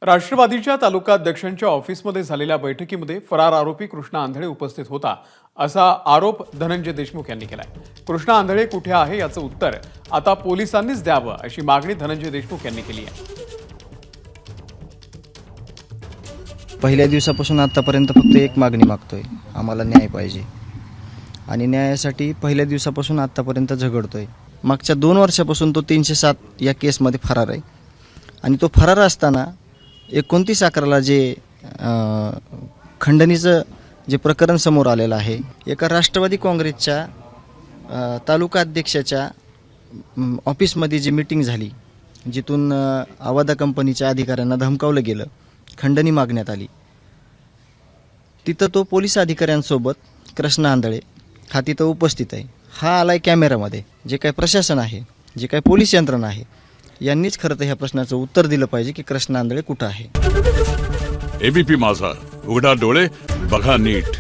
राष्ट्रवादीच्या तालुकाध्यक्षांच्या ऑफिसमध्ये झालेल्या बैठकीमध्ये फरार आरोपी कृष्णा आंधळे उपस्थित होता असा आरोप धनंजय देशमुख यांनी केलाय। कृष्णा आंधळे कुठे आहे याचं उत्तर आता पोलिसांनीच द्यावं अशी मागणी धनंजय देशमुख यांनी केली आहे। पहिल्या दिवसापासून आतापर्यंत फक्त एक मागणी मागतोय, आम्हाला न्याय पाहिजे आणि न्यायासाठी पहिल्या दिवसापासून आतापर्यंत झगडतोय। मागच्या 2 वर्षापासून तो 307 या केसमध्ये फरार आहे आणि तो फरार असताना 29/11ला जे खंडणीचं जे प्रकरण समोर आलेलं आहे, एका राष्ट्रवादी काँग्रेसच्या तालुका अध्यक्षाच्या ऑफिसमध्ये जी मीटिंग झाली, जिथून आवादा कंपनीच्या अधिकाऱ्यांना धमकावलं गेलं, खंडणी मागण्यात आली, तिथं तो पोलीस अधिकाऱ्यांसोबत कृष्णा आंधळे हा तिथं उपस्थित आहे। हा आलाय कॅमेरामध्ये। जे काही प्रशासन आहे, जे काही पोलीस यंत्रणा आहे, यांनीच खरं तर ह्या प्रश्नाचं उत्तर दिलं पाहिजे की कृष्णा आंधळे कुठं आहे। एबीपी माझा, उघडा डोळे बघा नीट।